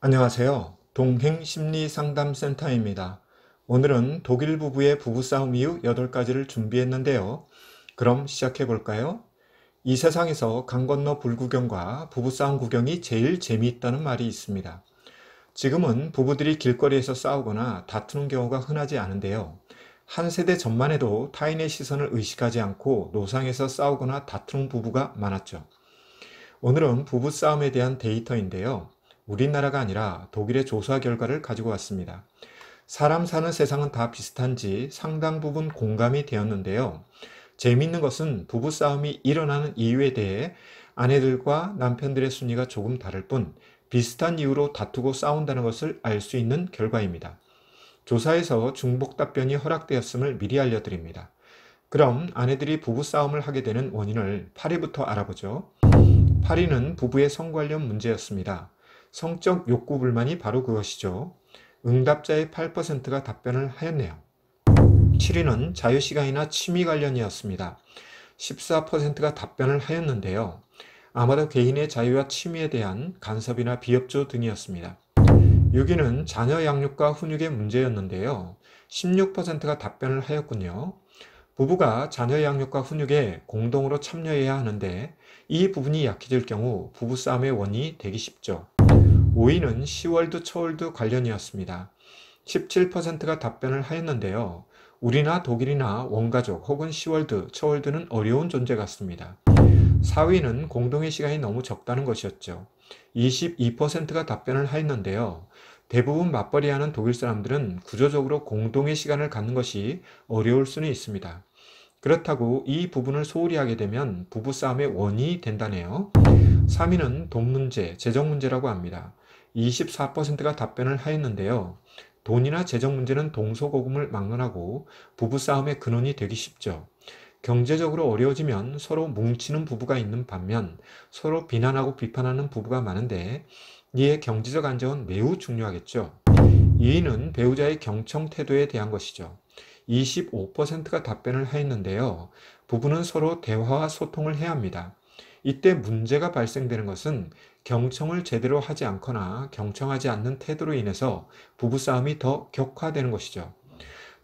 안녕하세요. 동행심리상담센터입니다. 오늘은 독일 부부의 부부싸움 이후 8가지를 준비했는데요. 그럼 시작해 볼까요? 이 세상에서 강 건너 불구경과 부부싸움 구경이 제일 재미있다는 말이 있습니다. 지금은 부부들이 길거리에서 싸우거나 다투는 경우가 흔하지 않은데요. 한 세대 전만 해도 타인의 시선을 의식하지 않고 노상에서 싸우거나 다투는 부부가 많았죠. 오늘은 부부싸움에 대한 데이터인데요. 우리나라가 아니라 독일의 조사 결과를 가지고 왔습니다. 사람 사는 세상은 다 비슷한지 상당 부분 공감이 되었는데요. 재미있는 것은 부부싸움이 일어나는 이유에 대해 아내들과 남편들의 순위가 조금 다를 뿐 비슷한 이유로 다투고 싸운다는 것을 알 수 있는 결과입니다. 조사에서 중복 답변이 허락되었음을 미리 알려드립니다. 그럼 아내들이 부부싸움을 하게 되는 원인을 8위부터 알아보죠. 8위는 부부의 성 관련 문제였습니다. 성적 욕구 불만이 바로 그것이죠. 응답자의 8%가 답변을 하였네요. 7위는 자유시간이나 취미 관련이었습니다. 14%가 답변을 하였는데요. 아마도 개인의 자유와 취미에 대한 간섭이나 비협조 등이었습니다. 6위는 자녀 양육과 훈육의 문제였는데요. 16%가 답변을 하였군요. 부부가 자녀 양육과 훈육에 공동으로 참여해야 하는데 이 부분이 약해질 경우 부부싸움의 원인이 되기 쉽죠. 5위는 시월드 초월드 관련이었습니다. 17%가 답변을 하였는데요. 우리나 독일이나 원가족 혹은 시월드, 초월드는 어려운 존재 같습니다. 4위는 공동의 시간이 너무 적다는 것이었죠. 22%가 답변을 하였는데요. 대부분 맞벌이하는 독일 사람들은 구조적으로 공동의 시간을 갖는 것이 어려울 수는 있습니다. 그렇다고 이 부분을 소홀히 하게 되면 부부싸움의 원인이 된다네요. 3위는 돈 문제, 재정 문제라고 합니다. 24%가 답변을 하였는데요. 돈이나 재정 문제는 동서고금을 막론하고 부부싸움의 근원이 되기 쉽죠. 경제적으로 어려워지면 서로 뭉치는 부부가 있는 반면 서로 비난하고 비판하는 부부가 많은데 이에 경제적 안정은 매우 중요하겠죠. 2위는 배우자의 경청 태도에 대한 것이죠. 25%가 답변을 하였는데요. 부부는 서로 대화와 소통을 해야 합니다. 이때 문제가 발생되는 것은 경청을 제대로 하지 않거나 경청하지 않는 태도로 인해서 부부싸움이 더 격화되는 것이죠.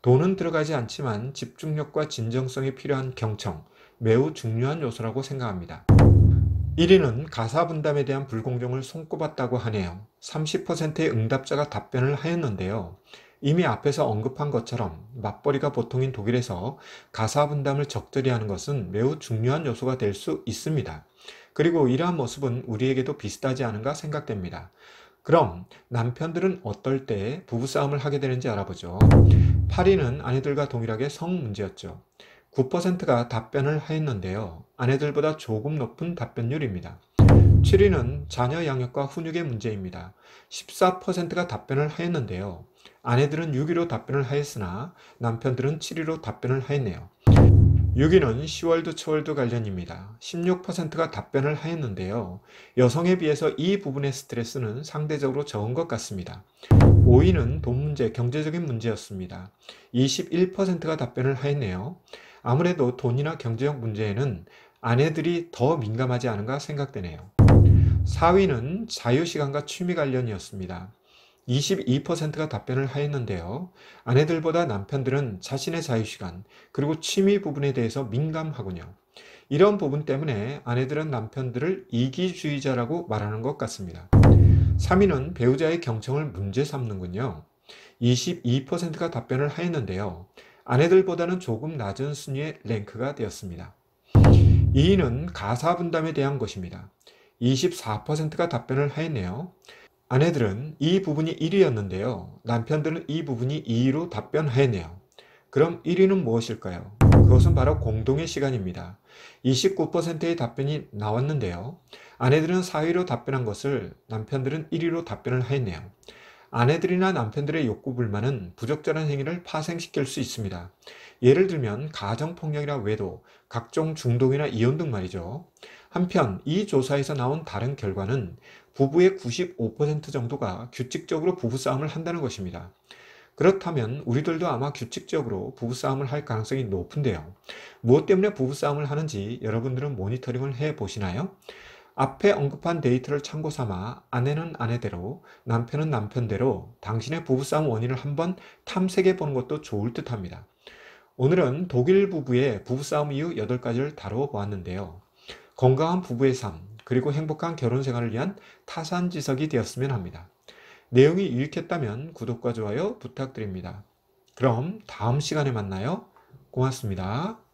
돈은 들어가지 않지만 집중력과 진정성이 필요한 경청, 매우 중요한 요소라고 생각합니다. 1위는 가사 분담에 대한 불공정을 손꼽았다고 하네요. 30%의 응답자가 답변을 하였는데요. 이미 앞에서 언급한 것처럼 맞벌이가 보통인 독일에서 가사 분담을 적절히 하는 것은 매우 중요한 요소가 될 수 있습니다. 그리고 이러한 모습은 우리에게도 비슷하지 않은가 생각됩니다. 그럼 남편들은 어떨 때 부부싸움을 하게 되는지 알아보죠. 8위는 아내들과 동일하게 성 문제였죠. 9%가 답변을 하였는데요. 아내들보다 조금 높은 답변율입니다. 7위는 자녀 양육과 훈육의 문제입니다. 14%가 답변을 하였는데요. 아내들은 6위로 답변을 하였으나 남편들은 7위로 답변을 하였네요. 6위는 시월드 초월드 관련입니다. 16%가 답변을 하였는데요. 여성에 비해서 이 부분의 스트레스는 상대적으로 적은 것 같습니다. 5위는 돈 문제, 경제적인 문제였습니다. 21%가 답변을 하였네요. 아무래도 돈이나 경제적 문제에는 아내들이 더 민감하지 않은가 생각되네요. 4위는 자유시간과 취미 관련이었습니다. 22%가 답변을 하였는데요. 아내들보다 남편들은 자신의 자유시간, 그리고 취미 부분에 대해서 민감하군요. 이런 부분 때문에 아내들은 남편들을 이기주의자라고 말하는 것 같습니다. 3위는 배우자의 경청을 문제 삼는군요. 22%가 답변을 하였는데요. 아내들보다는 조금 낮은 순위의 랭크가 되었습니다. 2위는 가사 분담에 대한 것입니다. 24%가 답변을 하였네요. 아내들은 이 부분이 1위였는데요. 남편들은 이 부분이 2위로 답변하였네요. 그럼 1위는 무엇일까요? 그것은 바로 공동의 시간입니다. 29%의 답변이 나왔는데요. 아내들은 4위로 답변한 것을 남편들은 1위로 답변을 하였네요. 아내들이나 남편들의 욕구 불만은 부적절한 행위를 파생시킬 수 있습니다. 예를 들면 가정폭력이나 외도, 각종 중독이나 이혼 등 말이죠. 한편 이 조사에서 나온 다른 결과는 부부의 95% 정도가 규칙적으로 부부싸움을 한다는 것입니다. 그렇다면 우리들도 아마 규칙적으로 부부싸움을 할 가능성이 높은데요. 무엇 때문에 부부싸움을 하는지 여러분들은 모니터링을 해 보시나요? 앞에 언급한 데이터를 참고 삼아 아내는 아내대로, 남편은 남편대로 당신의 부부싸움 원인을 한번 탐색해 보는 것도 좋을 듯 합니다. 오늘은 독일 부부의 부부싸움 이후 8가지를 다루어 보았는데요. 건강한 부부의 삶, 그리고 행복한 결혼 생활을 위한 타산지석이 되었으면 합니다. 내용이 유익했다면 구독과 좋아요 부탁드립니다. 그럼 다음 시간에 만나요. 고맙습니다.